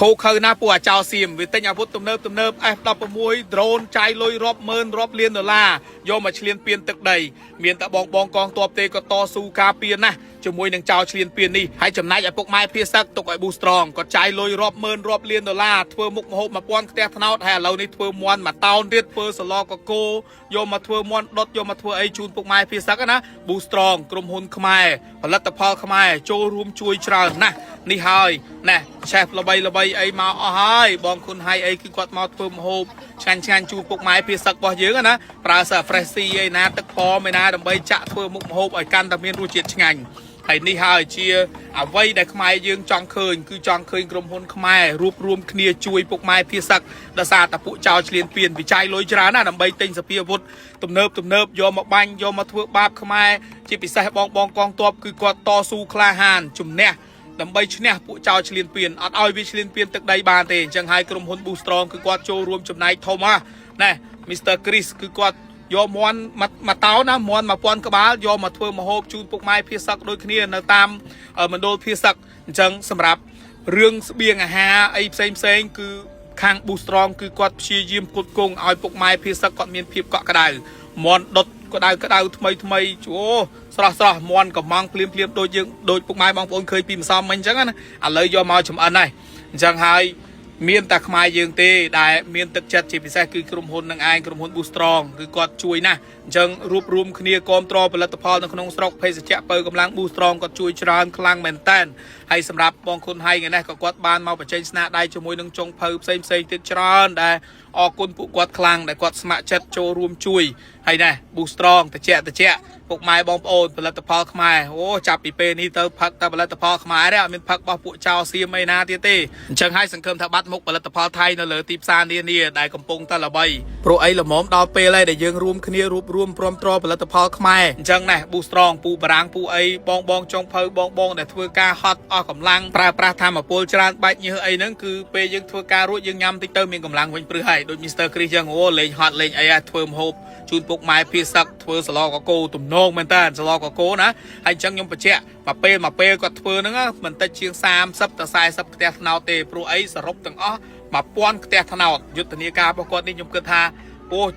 khô khơi na bùa chào xìm vì tên nhà vút tùm nớp F16 drone trái lôi rộp mơn rộp liên $យកមកឆ្លៀនពៀនទឹកដីមានតែបងកងទ័ពទេក៏តស៊ូការពារណាជាមួយនឹងចៅឆ្លៀនពៀននេះហើយចំណែកឪពុកម៉ែភៀសឹកទុកឲ្យប៊ូស្រងក៏ចាយលុយរាប់ម៉ឺនរាប់លាន$ធ្វើមុខម្ហូប1000ផ្ទះថ្នោតហើយឥឡូវនេះធ្វើមន់មួយតោនទៀតធ្វើសឡកកោយកមកធ្វើមន់ដុតយកមកធ្វើអីជូនពុកម៉ែភៀសឹកណាប៊ូស្រងក្រុមហ៊ុនខ្មែរផលិតផលខ្មែរចូលរួមជួយច្រើនណាស់នេះហើយណែឆេះល្បីអីមកអស់ហើយបងគុណហើយអីគឺគាត់មកធ្វើម្ហូបឆ្ងាញ់ជូនពុកម៉ែភៀសឹករបស់យើងណាប្រើសា fresh sea ឯណាទឹកផមឯណាដើម្បីចាក់ធ្វើមុខម្ហូបឲ្យកាន់តែមានរសជាតិឆ្ងាញ់ហើយនេះហើយជាអ្វីដែលខ្មែរយើងចង់ឃើញគឺចង់ឃើញក្រុមហ៊ុនខ្មែររួបរวมគ្នាជួយពុកម៉ែភៀសឹកដោយសារតែពួកចៅឆ្លៀនពៀនវិច័យលុយច្រើនណាដើម្បីទិញសភាវុធទំនើបយកមកបាញ់យកមកធ្វើបាបខ្មែរជាពិសេសបងកងទ័ពគឺគាត់តស៊ូក្លាហានជំនះដើម្បីឈ្នះពួកចៅឆ្លៀនពៀនអត់ឲ្យវាឆ្លៀនពៀនទឹកដីបានទេអញ្ចឹងហើយក្រុមហ៊ុន Boost Strong គឺគាត់ចូលរួមចំណែកធំណាណែ Mr. Chris គឺគាត់យកមន់មកតោណាមន់1000ក្បាលយកមកធ្វើម្ហូបជូនពុកម៉ែភៀសឹកដូចគ្នានៅតាមមណ្ឌលភៀសឹកអញ្ចឹងសម្រាប់រឿងស្បៀងអាហារអីផ្សេងគឺខាង Boost Strong គឺគាត់ព្យាយាមផ្គត់ផ្គង់ឲ្យពុកម៉ែភៀសឹកគាត់មានភាពកក់ក្ដៅមន់ដុតក្ដៅថ្មីអូស្រស់មន់កំងភ្លាមដូចពុកម៉ែបងប្អូនឃើញពីម្សិលមិញអញ្ចឹងណាឥឡូវយកមកចំអិនហើយអញ្ចឹងហើយមានតែខ្មែរយើងទេដែលមានទឹកចិត្តជាពិសេសគឺក្រុមហ៊ុននឹងឯងក្រុមហ៊ុន Boost Strong គឺគាត់ជួយណាស់អញ្ចឹងរួបរวมគ្នាគ្រប់គ្រងផលិតផលនៅក្នុងស្រុកភេសជ្ជៈបើកម្លាំង Boost Strong គាត់ជួយច្រើនខ្លាំងមែនតើហើយសម្រាប់បងគុណហើយថ្ងៃនេះក៏គាត់បានមកបញ្ចេញស្នាដៃជាមួយនឹងចុងភៅផ្សេងទៀតច្រើនដែលអរគុណពួកគាត់ខ្លាំងដែលគាត់ស្ម័គ្រចិត្តចូលរួមជួយហើយណា Boost Strong តិចពុកម៉ែបងប្អូនផលិតផលខ្មែរអូចាប់ពីពេលនេះទៅផឹកតែផលិតផលខ្មែរទេអត់មានផឹករបស់ពួកចៅសៀមអីណាទៀតទេអញ្ចឹងហើយសង្ឃឹមថាបាត់មុខផលិតផលថៃនៅលើទីផ្សារនានាដែលកំពុងតែល្បីព្រោះអីល្មមដល់ពេលហើយដែលយើងរួមគ្នារួបរวมព្រមត្រផលិតផលខ្មែរអញ្ចឹងណា Boost Strong ពូបារាំងពូអីបងចុងភៅបងដែលធ្វើការហត់អស់កម្លាំងប្រើប្រាស់ធម្មពលច្រើនបាច់ញើសអីហ្នឹងគឺពេលយើងធ្វើការរួចយើងញ៉ាំតិចទៅមានកម្លាំងវិញព្រឹសហើយដូច Mr. Chris ចឹងអូលេងហត់លេងអីធ្វើម្ហូបជូនពុកម៉ែភៀសឹកធ្វើសឡកកោទំនងមែនតើសឡកកោណាហើយអញ្ចឹងខ្ញុំបញ្ជាក់មកពេលគាត់ធ្វើហ្នឹងមិនតិចជាង30ទៅ40ផ្ទះថ្នោតទេព្រោះអីសរុបទាំងអស់1000ផ្ទះថ្នោតយុទ្ធនាការរបស់គាត់នេះខ្ញុំគិតថា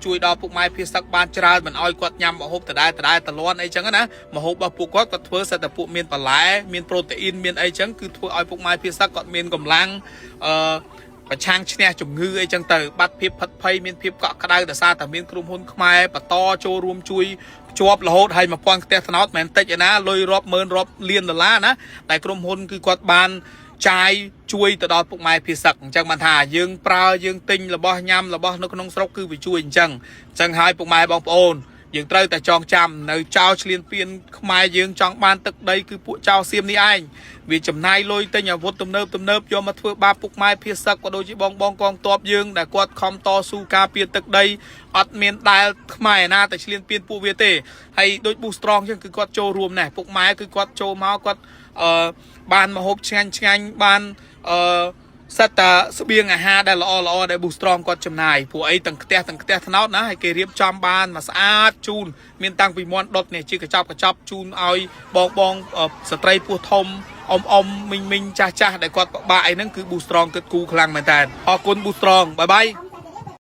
ជួយដល់ពុកម៉ែភៀសឹកបានច្រើនមិនឲ្យគាត់ញ៉ាំម្ហូបដដែលតលន់អីចឹងណាម្ហូបរបស់ពួកគាត់ធ្វើសិតតែពួកមានបន្លែមានប្រូតេអ៊ីនមានអីចឹងគឺធ្វើឲ្យពុកម៉ែភៀសឹកគាត់មានកម្លាំងប្រឆាំងឈ្នះជំងឺអីចឹងទៅបាត់ភាពផិតភ័យមានភាពកក់ក្ដៅដោយសារតែមានក្រុមហ៊ុនខ្មែរបន្តចូលរួមជួយជាប់រហូតហើយ1000ផ្ទះថ្នោតមិនតិចឯណាលុយរាប់ម៉ឺនរាប់លាន$ណាតែក្រុមហ៊ុនគឺគាត់បានចាយជួយទៅដល់ពុកម៉ែភៀសឹកអញ្ចឹងបានថាយើងប្រើយើងទិញរបស់ញ៉ាំរបស់នៅក្នុងស្រុកគឺវាជួយអញ្ចឹងហើយពុកម៉ែបងប្អូនយើងត្រូវតែចងចាំនៅចៅឆ្លៀនពៀនខ្មែរយើងចង់បានទឹកដីគឺពួកចៅសៀមនេះឯងវាចំណាយលុយទិញអាវុធទំនើបយកមកធ្វើបាបពុកម៉ែភៀសឹកក៏ដូចជាបងកងទ័ពយើងដែលគាត់ខំតស៊ូការពារទឹកដីអត់មានដែលខ្មែរណាតែឆ្លៀនពៀនពួកវាទេហើយដូច Boost Strong ចឹងគឺគាត់ចូលរួមណាស់ពុកម៉ែគឺគាត់ចូលមកគាត់បានម្ហូបឆ្ងាញ់បានសិតតាស្បៀងអាហារដែលល្អដែល Boost Strong គាត់ចំណាយព្រោះអីទាំងផ្ទះថ្នោតណាហើយគេរៀបចំបានមកស្អាតជូនមានតាំងពីមាន់ដុតនេះជាកញ្ចប់ជូនឲ្យបងស្ត្រីពោះធំអ៊ំមីងចាស់ដែលគាត់ពិបាកអីហ្នឹងគឺ Boost Strong គិតគូខ្លាំងមែនតើអរគុណ Boost Strongបាយ